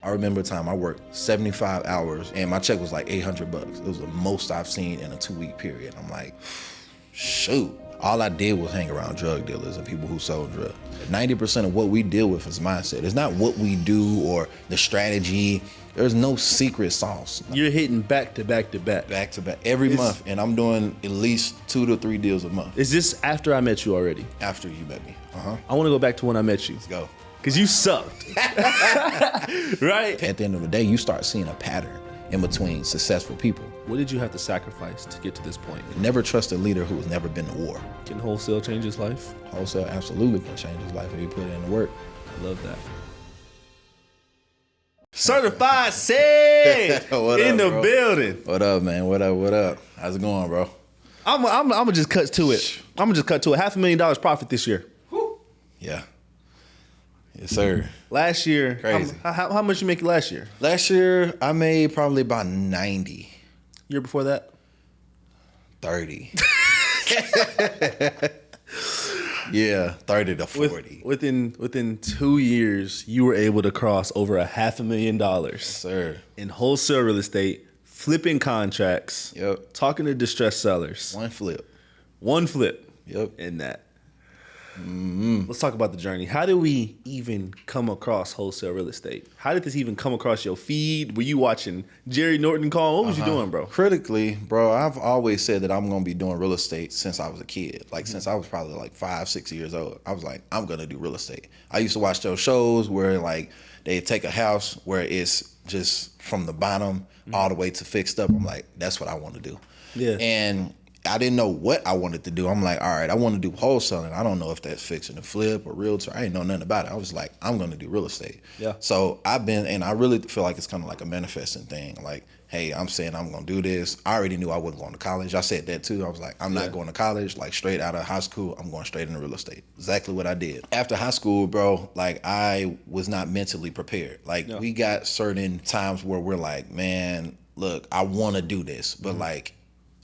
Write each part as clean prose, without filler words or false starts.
I remember a time I worked 75 hours and my check was like $800. It was the most I've seen in a 2-week period. I'm like, shoot. All I did was hang around drug dealers and people who sold drugs. 90% of what we deal with is mindset. It's not what we do or the strategy. There's no secret sauce. You're hitting back to back to back. Back to back every month, and I'm doing at least 2 to 3 deals a month. Is this after I met you already? After you met me. I want to go back to when I met you. Let's go. Because you sucked. Right? At the end of the day, you start seeing a pattern in between successful people. What did you have to sacrifice to get to this point? Never trust a leader who has never been to war. Can Wholesale change his life? Wholesale absolutely can change his life if you put it in the work. I love that. Certified Sage in the building. What up, man? What up? How's it going, bro? I'm gonna just cut to it. $500,000 profit this year. Yeah. Yes, sir. Last year, crazy. How much you make last year? Last year, I made probably about 90. Year before that? 30. Yeah, 30 to 40. Within 2 years, you were able to cross over $500,000. Yes, sir. In wholesale real estate, flipping contracts. Yep. Talking to distressed sellers. One flip. Yep. In that. Let's talk about the journey. How did we even come across wholesale real estate? How did this even come across your feed? Were you watching Jerry Norton call? What was you doing, bro? Critically, bro, I've always said that I'm going to be doing real estate since I was a kid. Like, since I was probably like 5, 6 years old. I was like, I'm going to do real estate. I used to watch those shows where, like, they take a house where it's just from the bottom all the way to fixed up. I'm like, that's what I want to do. Yeah. And I didn't know what I wanted to do. I'm like, all right, I want to do wholesaling. I don't know if that's fixing a flip or realtor. I didn't know nothing about it. I was like, I'm going to do real estate. Yeah. So and I really feel like it's kind of like a manifesting thing. Like, hey, I'm saying I'm going to do this. I already knew I wasn't going to college. I said that too. I was like, I'm not going to college. Like, straight out of high school, I'm going straight into real estate. Exactly what I did. After high school, bro, like, I was not mentally prepared. Like, we got certain times where we're like, man, look, I want to do this, but like,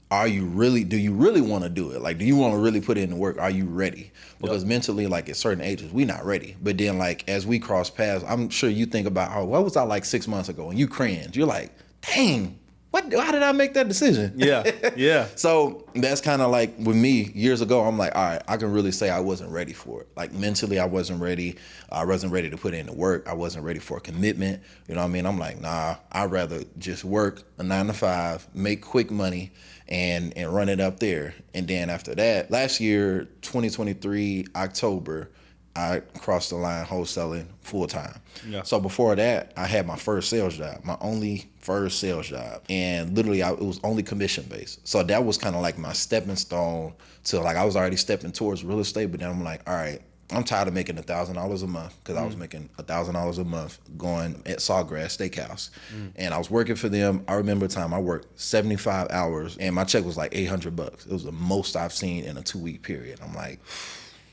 do you really want to do it? Like, do you want to really put in the work? Are you ready? Because mentally, like, at certain ages, we're not ready. But then, like, as we cross paths, I'm sure you think about, what was I like 6 months ago? And you cringe. You're like, dang, how did I make that decision? Yeah. So that's kind of like with me years ago. I'm like, all right, I can really say I wasn't ready for it. Like, mentally, I wasn't ready. I wasn't ready to put in the work. I wasn't ready for a commitment. You know what I mean? I'm like, nah, I'd rather just work a 9 to 5, make quick money, and run it up there. And then after that, last year, 2023, October, I crossed the line wholesaling full time. Yeah. So before that, I had my first sales job, my only first sales job. And literally, it was only commission based. So that was kind of like my stepping stone to, like, I was already stepping towards real estate, but then I'm like, all right, I'm tired of making $1,000 a month, because I was making $1,000 a month going at Sawgrass Steakhouse. And I was working for them. I remember a time I worked 75 hours and my check was like $800. It was the most I've seen in a 2-week period. I'm like,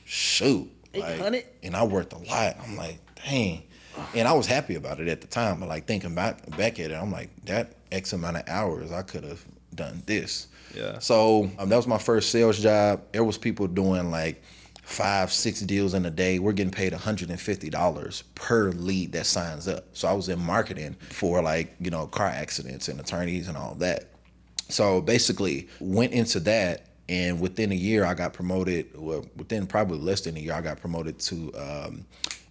shoot. 800? Like, and I worked a lot. I'm like, dang. And I was happy about it at the time, but like thinking back at it, I'm like, that X amount of hours, I could have done this. Yeah. So that was my first sales job. There was people doing like 5, 6 deals in a day. We're getting paid $150 per lead that signs up. So I was in marketing for, like, you know, car accidents and attorneys and all that. So basically went into that, and within a year I got promoted. Well, within probably less than a year, I got promoted to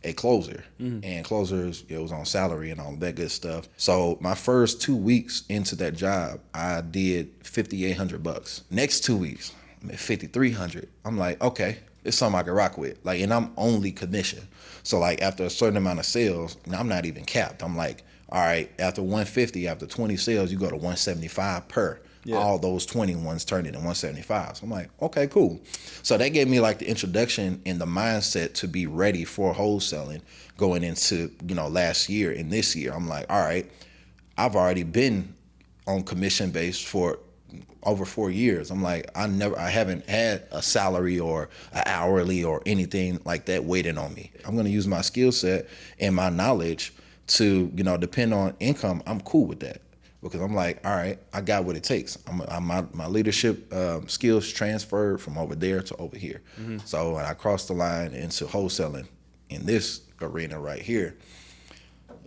a closer. And closers, it was on salary and all that good stuff. So my first 2 weeks into that job, I did $5,800. Next 2 weeks, I'm at $5,300. I'm like, okay, it's something I can rock with. Like, and I'm only commission. So like after a certain amount of sales, now I'm not even capped. I'm like, all right, after 150, after 20 sales, you go to 175 per. Yeah. All those 20 ones turned into 175. So I'm like, okay, cool. So that gave me like the introduction and the mindset to be ready for wholesaling going into, you know, last year and this year. I'm like, all right, I've already been on commission based for over 4 years. I'm like, I haven't had a salary or an hourly or anything like that waiting on me. I'm going to use my skill set and my knowledge to, you know, depend on income. I'm cool with that, because I'm like, all right, I got what it takes. My leadership skills transferred from over there to over here. So when I crossed the line into wholesaling in this arena right here,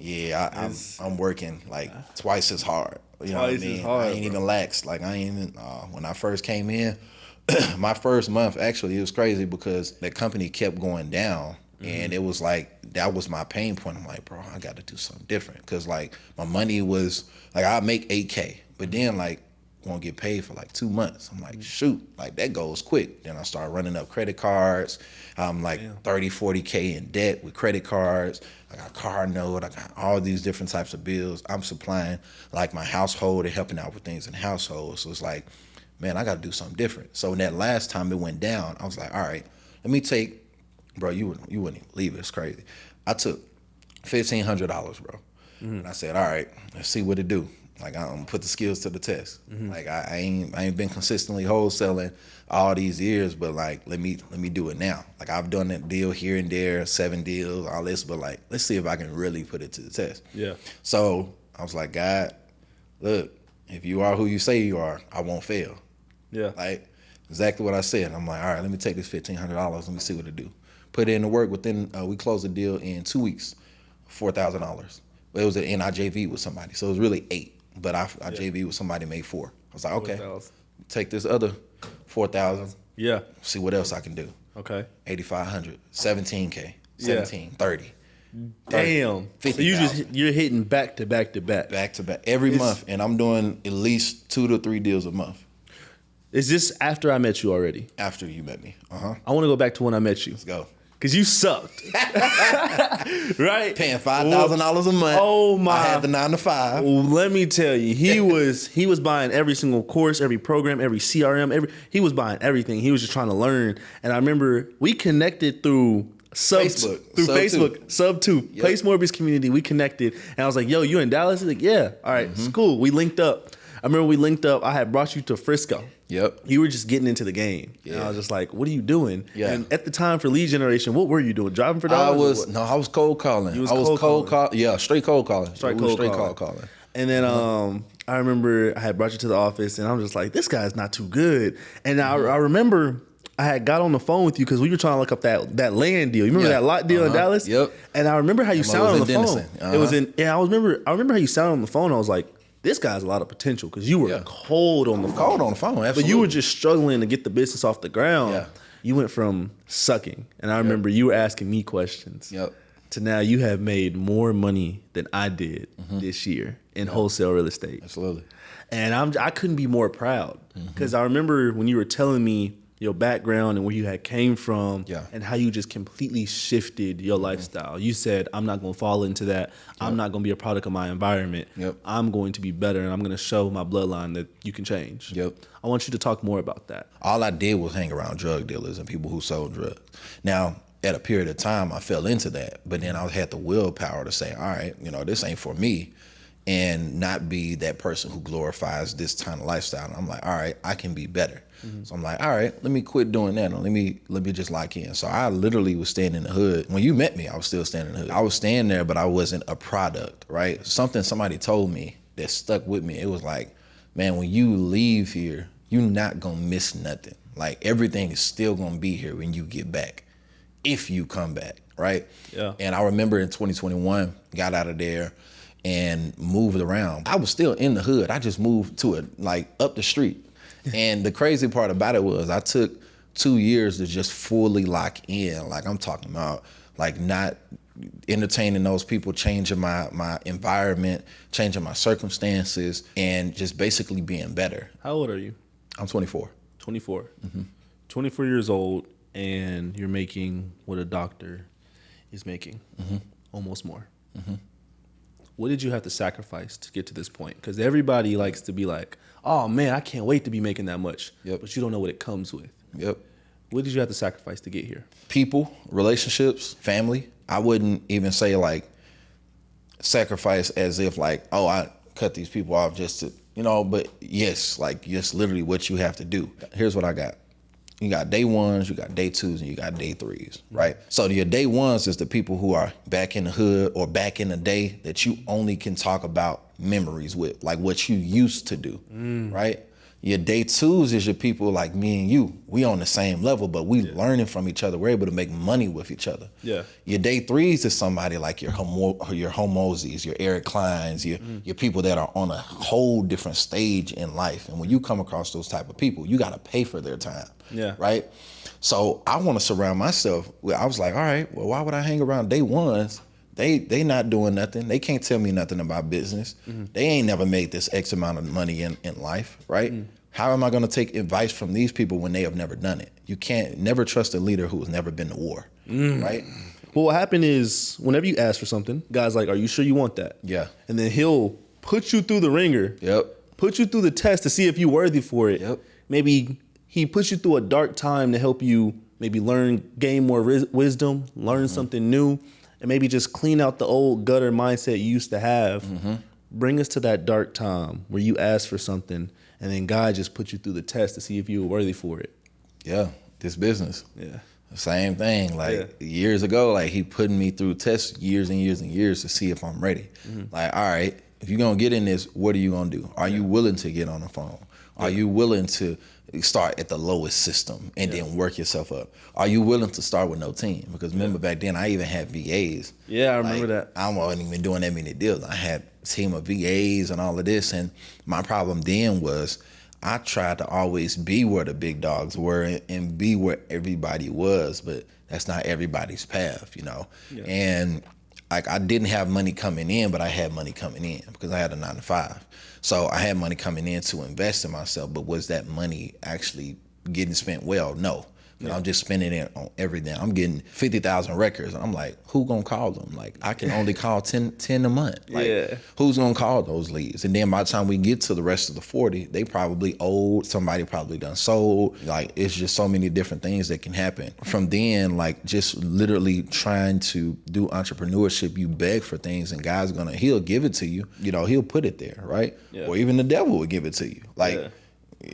I'm working like twice as hard. You know what I mean? Hard, I ain't even lax. Like I ain't even when I first came in, my first month actually it was crazy because the company kept going down. And it was like, that was my pain point. I'm like, bro, I got to do something different. Because, like, my money was, like, I make $8K. But then, like, won't get paid for, like, 2 months. I'm like, shoot, like, that goes quick. Then I start running up credit cards. I'm, like, 30, 40K in debt with credit cards. I got car note. I got all these different types of bills. I'm supplying, like, my household and helping out with things in the household. So it's like, man, I got to do something different. So in that last time it went down, I was like, all right, let me take, bro, you wouldn't even believe it. It's crazy. I took $1,500, bro. And I said, all right, let's see what it do. Like, I'm gonna put the skills to the test. Like, I ain't been consistently wholesaling all these years, but like, let me do it now. Like, I've done that deal here and there, 7 deals, all this, but like, let's see if I can really put it to the test. Yeah. So I was like, God, look, if you are who you say you are, I won't fail. Yeah. Like, exactly what I said. I'm like, all right, let me take this $1,500. Let me see what it do. Put it in the work within, we closed the deal in 2 weeks, $4,000. It was an I JV with somebody, so it was really 8. But I JV with somebody, made 4. I was like, okay, 4,000. take this other 4,000. Yeah. See what else I can do. Okay. 8,500, 17K, 17, 30. Damn. 50,000. So you're hitting back to back to back. Back to back every month, and I'm doing at least 2 to 3 deals a month. Is this after I met you already? After you met me. I want to go back to when I met you. Let's go. Because you sucked. Right? Paying $5,000 a month. Oh my. I had the 9 to 5. Well, let me tell you, he was buying every single course, every program, every CRM, he was buying everything. He was just trying to learn. And I remember we connected through Facebook, Sub 2, Yep. Place Mortgage Community. We connected. And I was like, yo, you in Dallas? He's like, yeah. All right, it's cool. We linked up. I remember we linked up. I had brought you to Frisco. Yep. You were just getting into the game. Yeah. And I was just like, what are you doing? Yeah. And at the time for lead generation, what were you doing? Driving for dollars? I was cold calling. You was I was cold cold calling. Yeah, straight cold calling. Straight cold cold calling. And then I remember I had brought you to the office, and I'm just like, this guy's not too good. And I remember I had got on the phone with you because we were trying to look up that land deal. You remember that lot deal in Dallas? Yep. And I remember how you sounded on the phone. Denison. It was in. Yeah, I remember how you sounded on the phone. I was like, this guy has a lot of potential because you were cold on the phone. Cold on the phone, absolutely. But you were just struggling to get the business off the ground. Yeah. You went from sucking, and I remember you were asking me questions. Yep. To now you have made more money than I did this year in wholesale real estate. Absolutely. And I couldn't be more proud because I remember when you were telling me your background and where you had came from and how you just completely shifted your lifestyle. You said, I'm not going to fall into that. I'm not going to be a product of my environment. I'm going to be better, and I'm going to show my bloodline that you can change. I want you to talk more about that. All I did was hang around drug dealers and people who sold drugs. Now, at a period of time, I fell into that, but then I had the willpower to say, all right, this ain't for me, and not be that person who glorifies this kind of lifestyle. And I'm like, all right, I can be better. So I'm like, all right, let me quit doing that. And let me just lock in. So I literally was staying in the hood. When you met me, I was still staying in the hood. I was staying there, but I wasn't a product, right? Somebody told me that stuck with me. It was like, man, when you leave here, you're not gonna miss nothing. Like, everything is still gonna be here when you get back, if you come back, right? Yeah. And I remember in 2021, got out of there and moved around. I was still in the hood. I just moved to up the street. And the crazy part about it was I took 2 years to just fully lock in. Like, I'm talking about, like, not entertaining those people, changing my environment, changing my circumstances, and just basically being better. How old are you? I'm 24. 24. 24 years old, and you're making what a doctor is making, almost more. What did you have to sacrifice to get to this point? Because everybody likes to be like, oh, man, I can't wait to be making that much. But you don't know what it comes with. What did you have to sacrifice to get here? People, relationships, family. I wouldn't even say, like, sacrifice as if, like, oh, I cut these people off just to, but yes, like, just literally what you have to do. Here's what I got. You got day ones, you got day twos, and you got day threes, right? So your day ones is the people who are back in the hood or back in the day that you only can talk about memories with, like what you used to do, right? Your day twos is your people like me and you. We on the same level, but we learning from each other. We're able to make money with each other. Yeah. Your day threes is somebody like your Homosies, your Eric Kleins, your people that are on a whole different stage in life. And when you come across those type of people, you got to pay for their time. Yeah. Right. So I want to surround myself with, I was like, all right, well, why would I hang around day ones? They not doing nothing. They can't tell me nothing about business. They ain't never made this X amount of money in life, right? How am I going to take advice from these people when they have never done it? You can't never trust a leader who has never been to war, right? Well, what happened is whenever you ask for something, God's like, are you sure you want that? Yeah. And then he'll put you through the ringer. Yep. Put you through the test to see if you're worthy for it. Yep. Maybe he puts you through a dark time to help you maybe gain more wisdom, learn something new, and maybe just clean out the old gutter mindset you used to have. Bring us to that dark time where you ask for something and then God just put you through the test to see if you were worthy for it. Yeah, this business. Yeah. Same thing. Like years ago, like he putting me through tests years and years and years to see if I'm ready. Like, all right, if you're going to get in this, what are you going to do? Are you willing to get on the phone? Are you willing to start at the lowest system and then work yourself up? Are you willing to start with no team? Because remember back then I even had VAs. Yeah, I remember that. I wasn't even doing that many deals. I had a team of VAs and all of this. And my problem then was I tried to always be where the big dogs were and be where everybody was, but that's not everybody's path, you know? Yeah. And like I didn't have money coming in, but I had money coming in because I had a 9-to-5. So I had money coming in to invest in myself, but was that money actually getting spent well? No. I'm just spending it on everything. I'm getting 50,000 records. And I'm like, who gonna call them? Like, I can only call 10 a month. Like, who's gonna call those leads? And then by the time we get to the rest of the 40, they probably owed, somebody probably done sold. Like, it's just so many different things that can happen. From then, like, just literally trying to do entrepreneurship, you beg for things and God's he'll give it to you. You know, he'll put it there, right? Yeah. Or even the devil will give it to you. Like,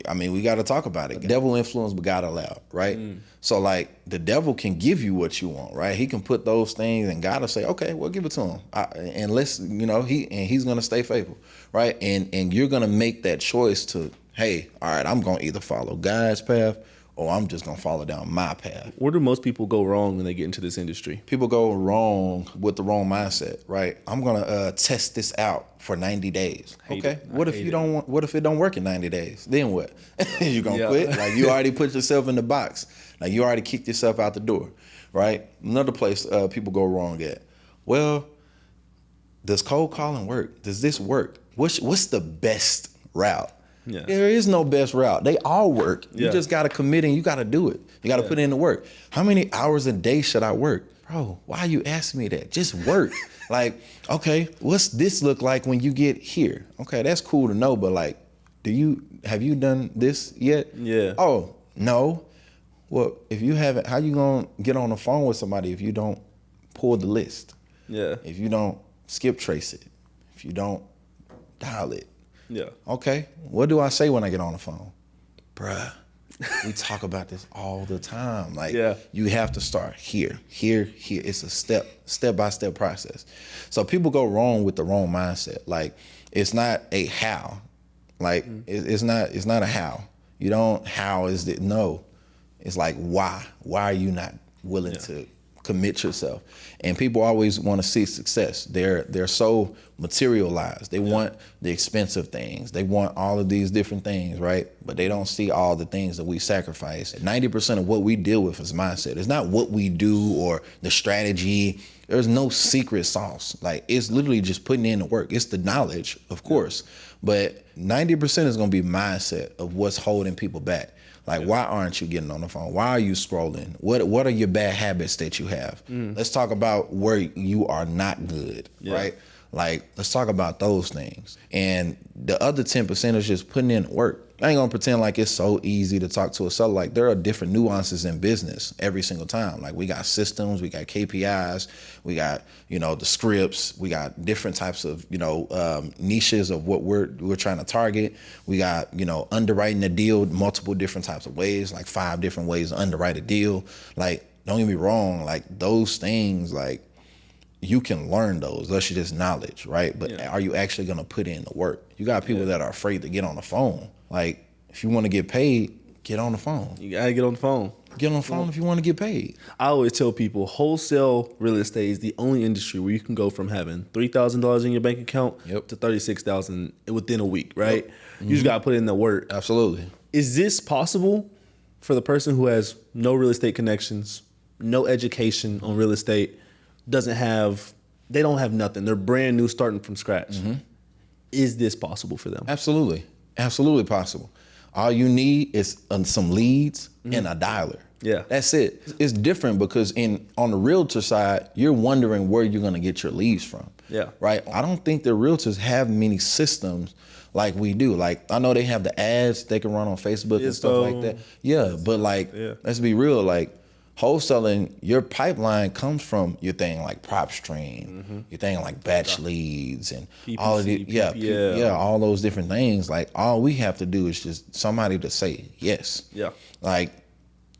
I mean, we got to talk about it. Devil influence, but God allowed, right? So, like, the devil can give you what you want, right? He can put those things, and God will say, okay, well, give it to him. And let's, you know, he's going to stay faithful, right? And you're going to make that choice to, hey, all right, I'm going to either follow God's path or I'm just going to follow down my path. Where do most people go wrong when they get into this industry? People go wrong with the wrong mindset, right? I'm going to test this out for 90 days. Okay. What if it don't work in 90 days? Then what? You going to quit? Like, you already put yourself in the box. Like, you already kicked yourself out the door, right? Another place people go wrong at. Well, does cold calling work? Does this work? What's the best route? Yeah. There is no best route. They all work. You just got to commit and you got to do it. You got to put in the work. How many hours a day should I work? Bro, why are you asking me that? Just work. Like, okay, what's this look like when you get here? Okay, that's cool to know, but like, have you done this yet? Yeah. Oh, no. Well, if you haven't, how you gonna get on the phone with somebody if you don't pull the list? Yeah. If you don't skip trace it, if you don't dial it. Yeah. Okay. What do I say when I get on the phone? Bruh, we talk about this all the time. Like, you have to start here. It's a step-by-step process. So people go wrong with the wrong mindset. Like, it's not a how. Like, it's not a how. You don't, how is it? No. It's like, why? Why are you not willing to commit yourself? And people always want to see success. They're so materialized. They want the expensive things. They want all of these different things, right? But they don't see all the things that we sacrifice. 90% of what we deal with is mindset. It's not what we do or the strategy. There's no secret sauce. Like, it's literally just putting in the work. It's the knowledge, of course, but 90% is going to be mindset of what's holding people back. Like, why aren't you getting on the phone? Why are you scrolling? What are your bad habits that you have? Let's talk about where you are not good, right? Like, let's talk about those things. And the other 10% is just putting in work. I ain't gonna pretend like it's so easy to talk to a seller. Like, there are different nuances in business every single time. Like, we got systems, we got KPIs, we got, you know, the scripts, we got different types of, you know, niches of what we're trying to target. We got, you know, underwriting a deal multiple different types of ways, like 5 different ways to underwrite a deal. Like, don't get me wrong, like, those things, like, you can learn those. That's just knowledge, right? But are you actually gonna put in the work? You got people that are afraid to get on the phone. Like, if you want to get paid, get on the phone. You gotta get on the phone. Get on the phone if you want to get paid. I always tell people wholesale real estate is the only industry where you can go from having $3,000 in your bank account to $36,000 within a week, right? You just gotta put in the work. Absolutely. Is this possible for the person who has no real estate connections, no education on real estate, they don't have nothing. They're brand new, starting from scratch. Is this possible for them? Absolutely. Absolutely possible. All you need is some leads and a dialer. Yeah. That's it. It's different because on the realtor side, you're wondering where you're going to get your leads from. Yeah. Right? I don't think the realtors have many systems like we do. Like, I know they have the ads they can run on Facebook and stuff like that. Yeah, but let's be real. Like, wholesaling, your pipeline comes from your thing like PropStream, your thing like batch leads, and PPC, all of the all those different things. Like, all we have to do is just somebody to say yes. Yeah. Like,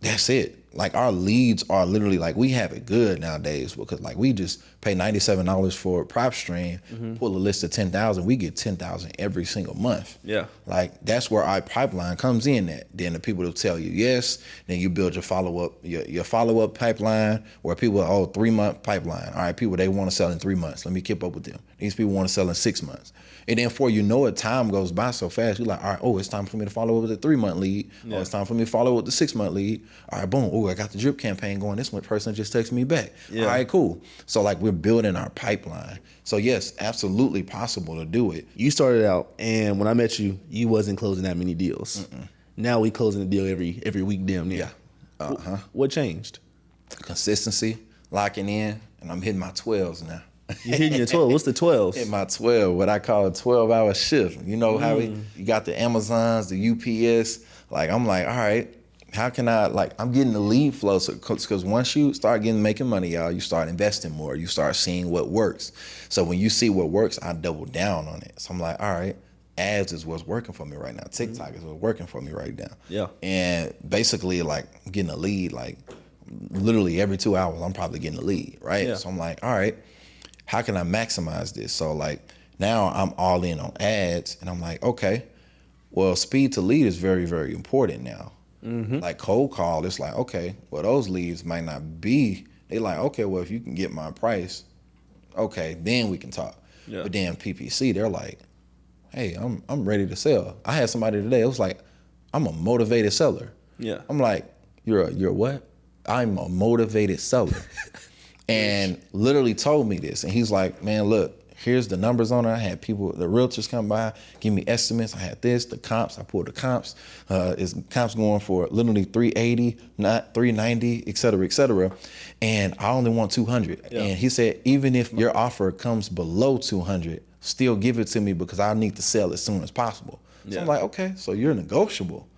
that's it. Like, our leads are literally like, we have it good nowadays because like we just pay $97 for PropStream, pull a list of 10,000, we get 10,000 every single month. Yeah. Like, that's where our pipeline comes in at. Then the people will tell you yes, then you build your follow-up, your follow-up pipeline where people are, 3-month pipeline. All right, people, they want to sell in 3 months. Let me keep up with them. These people want to sell in 6 months. And then before you know it, time goes by so fast. You're like, all right, it's time for me to follow up with the 3-month lead. Yeah. It's time for me to follow up with the 6-month lead. All right, boom. I got the drip campaign going. This one person just texted me back. Yeah. All right, cool. So like, we're building our pipeline. So yes, absolutely possible to do it. You started out, and when I met you, you wasn't closing that many deals. Now we closing a deal every week, damn near. Yeah. What changed? Consistency, locking in, and I'm hitting my 12s now. You're hitting your 12. What's the 12s? In my 12, what I call a 12-hour shift. You know how you got the Amazons, the UPS. Like, I'm like, all right, how can I, like, I'm getting the lead flow. Because once you start making money, y'all, you start investing more. You start seeing what works. So when you see what works, I double down on it. So I'm like, all right, ads is what's working for me right now. TikTok is what's working for me right now. Yeah. And basically, like, getting a lead, like, literally every 2 hours, I'm probably getting a lead, right? Yeah. So I'm like, all right, how can I maximize this? So like, now I'm all in on ads, and I'm like, okay, well, speed to lead is very, very important now. Like, cold call, it's like, okay, well, those leads might not be, they like, okay, well, if you can get my price, okay, then we can talk. Yeah. But then PPC, they're like, hey, I'm ready to sell. I had somebody today, it was like, I'm a motivated seller. Yeah. I'm like, you're what? I'm a motivated seller. And literally told me this. And he's like, man, look, here's the numbers on it. I had people, the realtors come by, give me estimates. I had this, the comps. I pulled the comps. Is comps going for literally 380, not 390, et cetera, et cetera. And I only want 200. Yeah. And he said, even if your offer comes below 200, still give it to me because I need to sell as soon as possible. So I'm like, okay, so you're negotiable.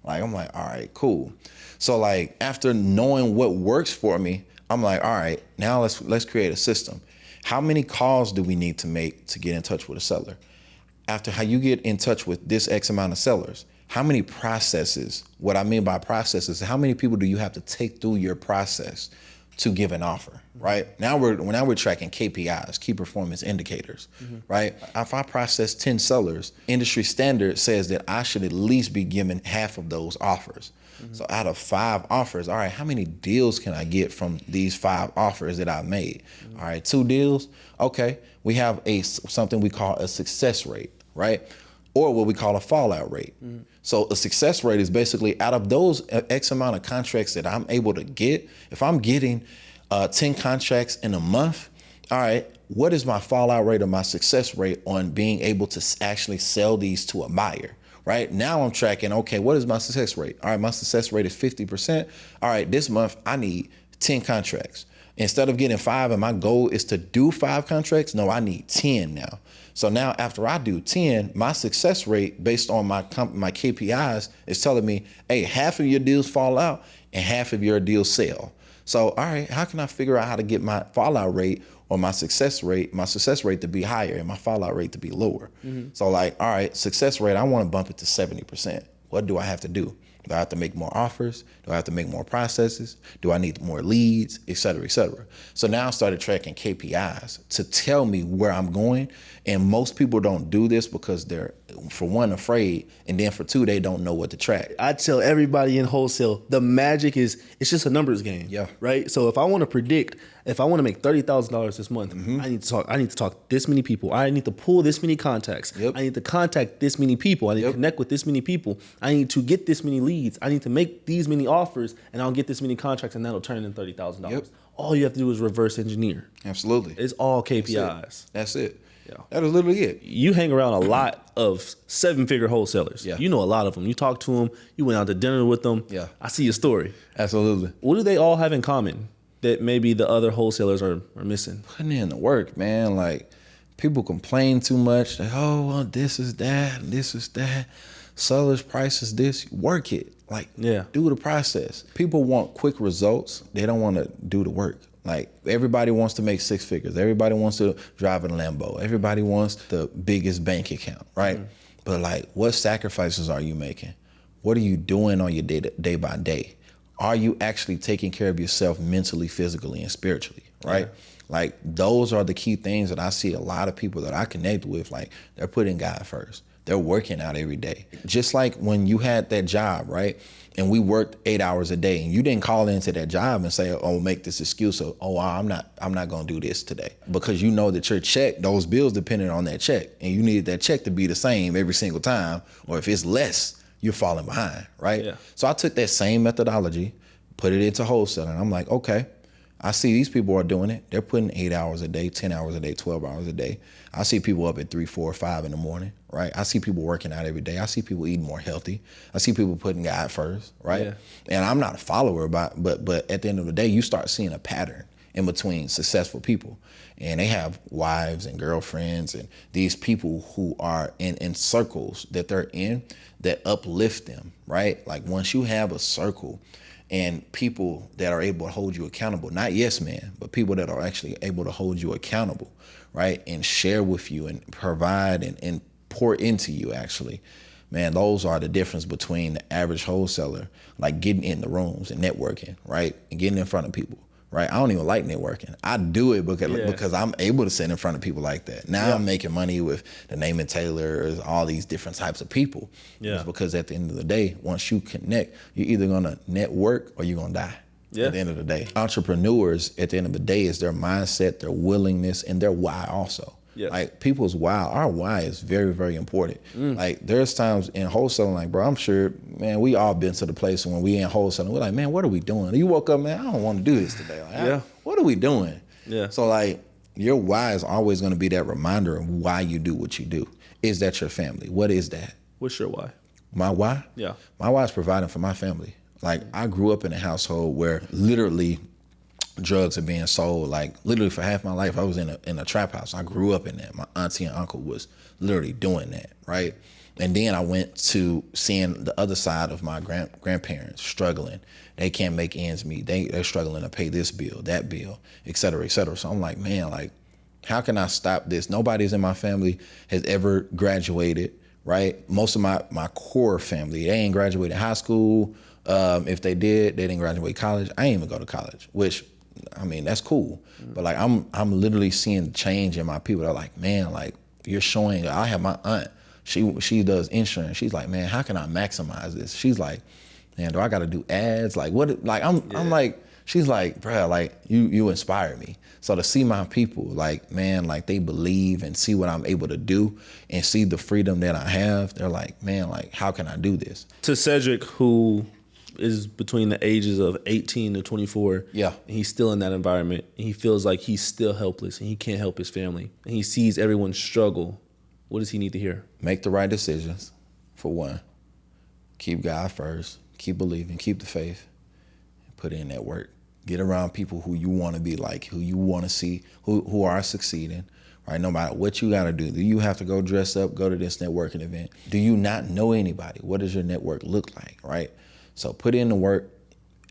Like, I'm like, all right, cool. So like, after knowing what works for me, I'm like, all right, now let's create a system. How many calls do we need to make to get in touch with a seller? After how you get in touch with this X amount of sellers, how many processes, what I mean by processes, how many people do you have to take through your process to give an offer, right? Now we're tracking KPIs, key performance indicators, right? If I process 10 sellers, industry standard says that I should at least be given half of those offers. So out of 5 offers, all right, how many deals can I get from these 5 offers that I've made? All right, 2 deals, okay. We have something we call a success rate, right? Or what we call a fallout rate. So a success rate is basically out of those X amount of contracts that I'm able to get, if I'm getting 10 contracts in a month, all right, what is my fallout rate or my success rate on being able to actually sell these to a buyer? Right now I'm tracking, okay, what is my success rate? All right, my success rate is 50%. All right, this month I need 10 contracts. Instead of getting 5 and my goal is to do 5 contracts, no, I need 10 now. So now after I do 10, my success rate based on my KPIs is telling me, hey, half of your deals fall out and half of your deals sell. So, all right, how can I figure out how to get my fallout rate or my success rate to be higher and my fallout rate to be lower? So like, all right, success rate, I want to bump it to 70%. What do I have to do? Do I have to make more offers? Do I have to make more processes? Do I need more leads, et cetera, et cetera? So now I started tracking KPIs to tell me where I'm going. And most people don't do this because they're, for one, afraid, and then for two, they don't know what to track. I tell everybody in wholesale, the magic is it's just a numbers game. Yeah. Right. So if I want to predict, if I want to make $30,000 this month, I need to talk this many people. I need to pull this many contacts. Yep. I need to contact this many people. I need to connect with this many people. I need to get this many leads. I need to make these many offers, and I'll get this many contracts, and that'll turn in $30,000. Yep. All you have to do is reverse engineer. Absolutely. It's all KPIs. That's it. Yeah. That is literally it. You hang around a lot of 7-figure wholesalers. Yeah. You know a lot of them. You talk to them. You went out to dinner with them. Yeah. I see your story. Absolutely. What do they all have in common that maybe the other wholesalers are missing? Putting in the work, man. Like, people complain too much. Like, oh, well, this is that, and this is that. Seller's price is this. Work it. Like, do the process. People want quick results. They don't want to do the work. Like, everybody wants to make 6 figures. Everybody wants to drive a Lambo. Everybody wants the biggest bank account, right? But like, what sacrifices are you making? What are you doing on your day by day? Are you actually taking care of yourself mentally, physically, and spiritually, right? Like, those are the key things that I see a lot of people that I connect with. Like, they're putting God first. They're working out every day. Just like when you had that job, right? And we worked 8 hours a day, and you didn't call into that job and say, oh, make this excuse of, oh, I'm not gonna do this today. Because you know that your check, those bills depended on that check, and you needed that check to be the same every single time, or if it's less, you're falling behind, right? Yeah. So I took that same methodology, put it into wholesaling, and I'm like, okay, I see these people are doing it. They're putting 8 hours a day, 10 hours a day, 12 hours a day. I see people up at 3, 4, 5 in the morning, right? I see people working out every day. I see people eating more healthy. I see people putting God first, right? Yeah. And I'm not a follower, but at the end of the day, you start seeing a pattern in between successful people. And they have wives and girlfriends and these people who are in circles that they're in that uplift them, right? Like, once you have a circle and people that are able to hold you accountable, not yes men, but people that are actually able to hold you accountable, right? And share with you and provide and pour into you, actually. Man, those are the difference between the average wholesaler, like getting in the rooms and networking, right? And getting in front of people, right? I don't even like networking. I do it because I'm able to sit in front of people like that. Now I'm making money with the name and tailors, all these different types of people. Yeah. It's because at the end of the day, once you connect, you're either gonna network or you're gonna die. Yeah. At the end of the day. Entrepreneurs, at the end of the day, is their mindset, their willingness, and their why also. Yes. Like, people's why, our why is very, very important. Like, there's times in wholesaling, like, bro, I'm sure, man, we all been to the place when we in wholesaling, we're like, man, what are we doing? You woke up, man, I don't want to do this today. Like, what are we doing? Yeah. So, like, your why is always going to be that reminder of why you do what you do. Is that your family? What is that? What's your why? My why? Yeah. My why is providing for my family. Like, I grew up in a household where literally drugs are being sold. Like, literally for half my life, I was in a trap house. I grew up in that. My auntie and uncle was literally doing that, right? And then I went to seeing the other side of my grandparents struggling. They can't make ends meet. They're struggling to pay this bill, that bill, et cetera, et cetera. So I'm like, man, like, how can I stop this? Nobody's in my family has ever graduated, right? Most of my core family, they ain't graduated high school. If they did, they didn't graduate college. I ain't even go to college, which, I mean, that's cool. But like, I'm literally seeing change in my people. They're like, man, like, you're showing. I have my aunt. She does insurance. She's like, man, how can I maximize this? She's like, man, do I got to do ads? Like, what? Like, I'm like, she's like, bro, like, you inspire me. So to see my people, like, man, like, they believe and see what I'm able to do and see the freedom that I have. They're like, man, like, how can I do this? To Cedric, who is between the ages of 18 to 24. Yeah. And he's still in that environment. And he feels like he's still helpless and he can't help his family. And he sees everyone struggle. What does he need to hear? Make the right decisions, for one. Keep God first. Keep believing. Keep the faith. Put in that work. Get around people who you want to be like, who you want to see, who are succeeding. Right? No matter what you got to do. Do you have to go dress up, go to this networking event? Do you not know anybody? What does your network look like? Right? So put in the work.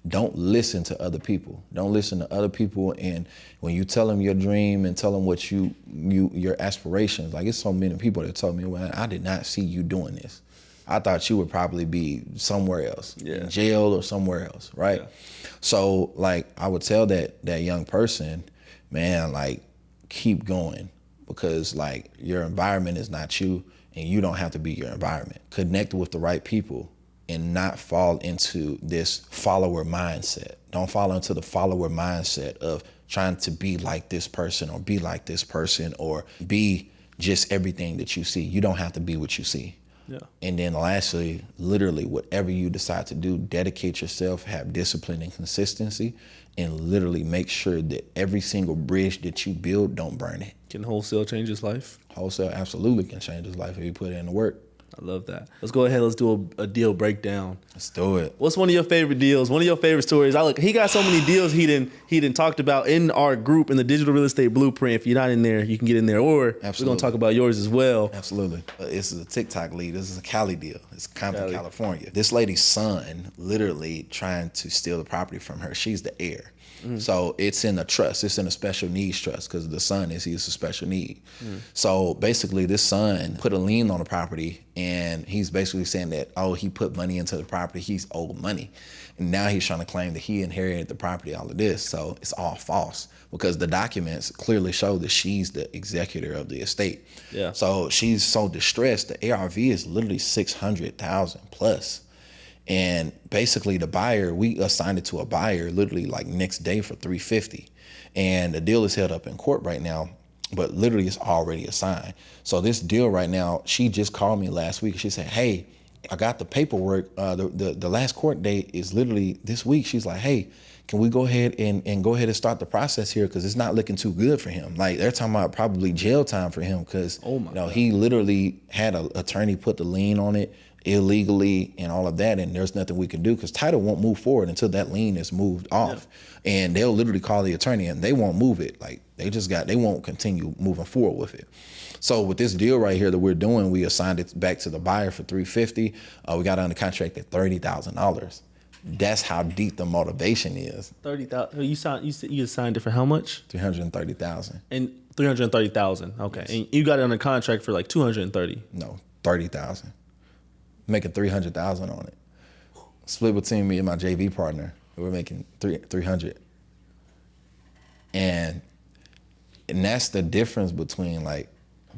Don't listen to other people. Don't listen to other people. And when you tell them your dream and tell them what your aspirations, like, it's so many people that tell me, well, I did not see you doing this. I thought you would probably be somewhere else, Yeah. in jail or somewhere else, right? Yeah. So like I would tell that young person, man, like keep going, because like your environment is not you, and you don't have to be your environment. Connect with the right people and not fall into this follower mindset. Don't fall into the follower mindset of trying to be like this person or be like this person or be just everything that you see. You don't have to be what you see. Yeah. And then lastly, literally whatever you decide to do, dedicate yourself, have discipline and consistency, and literally make sure that every single bridge that you build, don't burn it. Can wholesale change his life? Wholesale absolutely can change his life if you put it in the work. I love that. Let's go ahead. Let's do a deal breakdown. Let's do it. What's one of your favorite deals? One of your favorite stories? He got so many deals he didn't talked about in our group in the Digital Real Estate Blueprint. If you're not in there, you can get in there. Or Absolutely. we're gonna talk about yours as well. Absolutely. This is a TikTok lead. This is a Cali deal. It's Compton, California. This lady's son literally trying to steal the property from her. She's the heir. So it's in a trust. It's in a special needs trust because the son he's a special need. So basically this son put a lien on the property, and he's basically saying that, oh, he put money into the property. He's owed money. And now he's trying to claim that he inherited the property, all of this. So it's all false because the documents clearly show that she's the executor of the estate. Yeah. So she's so distressed. The ARV is literally 600,000 plus. And basically the buyer, we assigned it to a buyer literally like next day for 350. And the deal is held up in court right now, but literally it's already assigned. So this deal right now, she just called me last week. She said, hey, I got the paperwork. The last court date is literally this week. She's like, hey, can we go ahead and start the process here? Because it's not looking too good for him. Like they're talking about probably jail time for him because he literally had an attorney put the lien on it illegally and all of that, and there's nothing we can do because title won't move forward until that lien is moved off. And they'll literally call the attorney and they won't move it. Like they won't continue moving forward with it. So with this deal right here that we're doing, we assigned it back to the buyer for $350. We got under contract at $30,000. That's how deep the motivation is. 30,000. You assigned it for how much? 330,000. And 330,000. Okay. Yes. And you got it under contract for like 230. No, 30,000. Making 300,000 on it. Split between me and my JV partner. We're making 300. And that's the difference between like,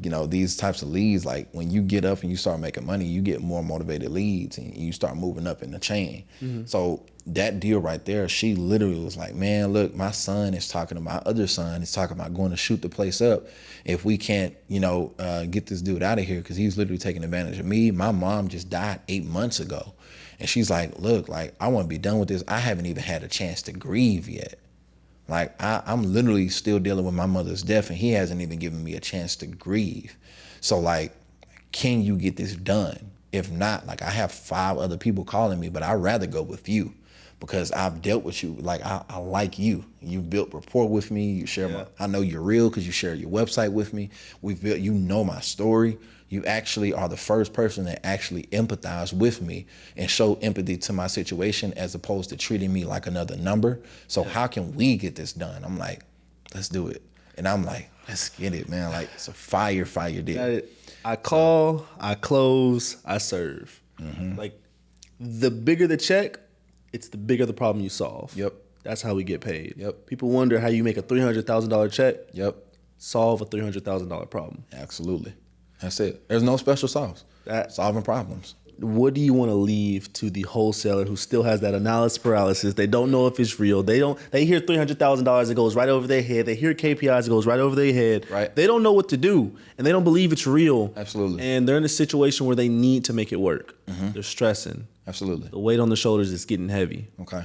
you know, these types of leads. Like when you get up and you start making money, you get more motivated leads and you start moving up in the chain. So that deal right there, she literally was like, man, look, my son is talking to my other son. He's talking about going to shoot the place up if we can't, get this dude out of here, because he's literally taking advantage of me. My mom just died 8 months ago. And she's like, look, like, I want to be done with this. I haven't even had a chance to grieve yet. Like, I'm literally still dealing with my mother's death, and he hasn't even given me a chance to grieve. So, like, can you get this done? If not, like, I have 5 other people calling me, but I'd rather go with you because I've dealt with you. Like, I like you. You built rapport with me. You share I know you're real because you share your website with me. You know my story. You actually are the first person that actually empathized with me and showed empathy to my situation as opposed to treating me like another number. So how can we get this done? I'm like, let's do it. And I'm like, let's get it, man. Like, it's a fire deal. I call, I close, I serve. Like, the bigger the check, it's the bigger the problem you solve. Yep. That's how we get paid. Yep. People wonder how you make a $300,000 check. Yep. Solve a $300,000 problem. Absolutely. That's it. There's no special sauce. Solving problems. What do you want to leave to the wholesaler who still has that analysis paralysis? They don't know if it's real. They hear $300,000, it goes right over their head. They hear KPIs, it goes right over their head. Right. They don't know what to do, and they don't believe it's real. Absolutely. And they're in a situation where they need to make it work. They're stressing. Absolutely. The weight on the shoulders is getting heavy. Okay.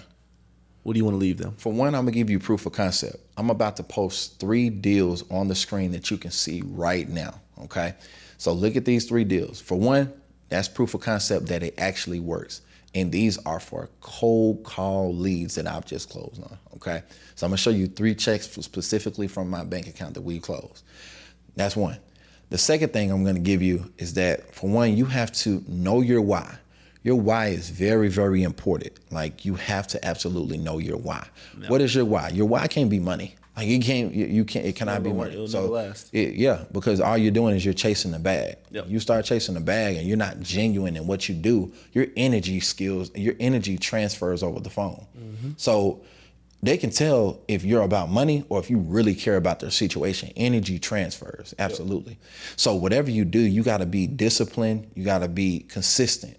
What do you want to leave them? For one, I'm going to give you proof of concept. I'm about to post 3 deals on the screen that you can see right now, okay? So look at these 3 deals. For one, that's proof of concept that it actually works. And these are for cold call leads that I've just closed on, okay? So I'm going to show you 3 checks specifically from my bank account that we closed. That's one. The second thing I'm going to give you is that, for one, you have to know your why. Your why is very, very important. Like, you have to absolutely know your why. Yep. What is your why? Your why can't be money. Like you can't. It cannot be money. It'll So never last. yeah, because all you're doing is you're chasing the bag. Yep. You start chasing the bag, and you're not genuine in what you do. Your energy skills, your energy transfers over the phone. So they can tell if you're about money or if you really care about their situation. Energy transfers, absolutely. So whatever you do, you got to be disciplined. You got to be consistent.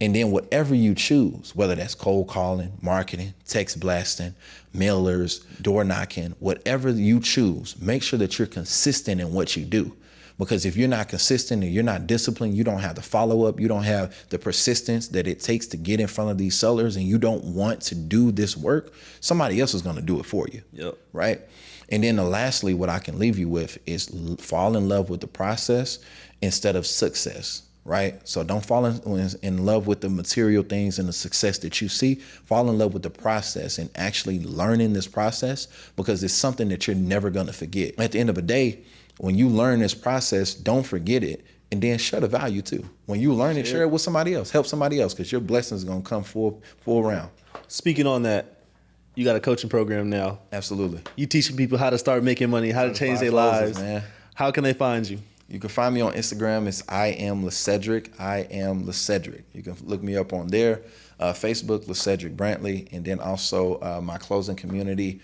And then whatever you choose, whether that's cold calling, marketing, text blasting, mailers, door knocking, whatever you choose, make sure that you're consistent in what you do. Because if you're not consistent and you're not disciplined, you don't have the follow-up, you don't have the persistence that it takes to get in front of these sellers, and you don't want to do this work, somebody else is going to do it for you. Yep. Right? And then lastly, what I can leave you with is fall in love with the process instead of success. Right? So don't fall in love with the material things and the success that you see. Fall in love with the process and actually learning this process, because it's something that you're never going to forget. At the end of the day, when you learn this process, don't forget it, and then share the value too. When you learn it, share it with somebody else. Help somebody else, because your blessings are going to come full round. Speaking on that, you got a coaching program now. Absolutely. You teaching people how to start making money, how to change their lives. Man. How can they find you? You can find me on Instagram. It's I am LaCedrick. I am LaCedrick. You can look me up on there. Facebook, LaCedrick Brantley. And then also my closing community,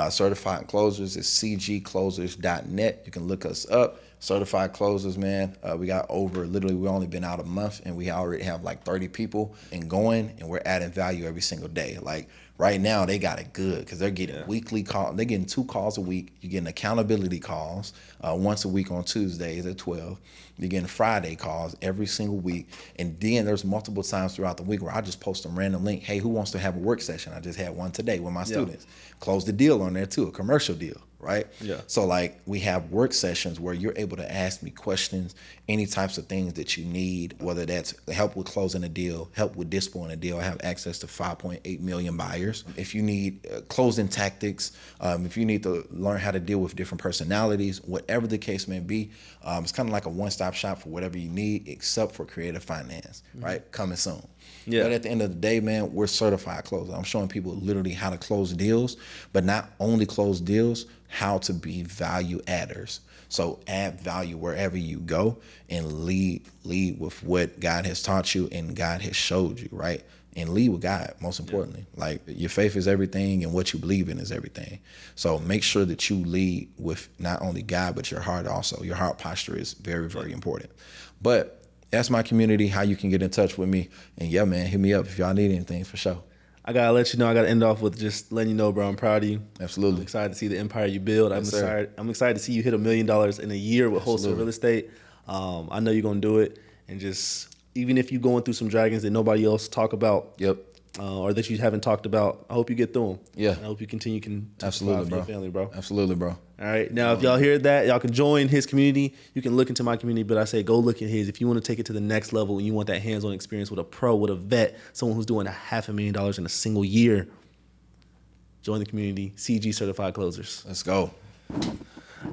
Certified Closers, is cgclosers.net. You can look us up. Certified Closers, man. We got we've only been out a month, and we already have like 30 people and going, and we're adding value every single day. Like right now, they got it good because they're getting weekly calls. They're getting 2 calls a week. You're getting accountability calls once a week on Tuesdays at 12. You're getting Friday calls every single week. And then there's multiple times throughout the week where I just post a random link. Hey, who wants to have a work session? I just had one today with my students. Closed the deal on there too, a commercial deal, right? Yeah. So like we have work sessions where you're able to ask me questions, any types of things that you need, whether that's help with closing a deal, help with dispoing a deal. I have access to 5.8 million buyers. If you need closing tactics, if you need to learn how to deal with different personalities, whatever the case may be, it's kind of like a one-stop shop for whatever you need, except for creative finance, right? Coming soon. Yeah. But at the end of the day, man, we're certified closers. I'm showing people literally how to close deals, but not only close deals, how to be value adders. So add value wherever you go and lead with what God has taught you and God has showed you, right? And lead with God, most importantly. Like your faith is everything and what you believe in is everything. So make sure that you lead with not only God, but your heart also. Your heart posture is very, very important. But that's my community, how you can get in touch with me. And yeah, man, hit me up if y'all need anything for sure. I got to let you know, I got to end off with just letting you know, bro, I'm proud of you. Absolutely. I'm excited to see the empire you build. Yes, I'm excited to see you hit $1 million in a year with wholesale real estate. I know you're going to do it. And just, even if you're going through some dragons that nobody else talk about, or that you haven't talked about, I hope you get through them. Yeah. And I hope you continue to Absolutely, bro. Your family, bro. Absolutely, bro. All right. Now, if y'all hear that, y'all can join his community. You can look into my community, but I say go look at his. If you want to take it to the next level and you want that hands-on experience with a pro, with a vet, someone who's doing $500,000 in a single year, join the community, CG Certified Closers. Let's go.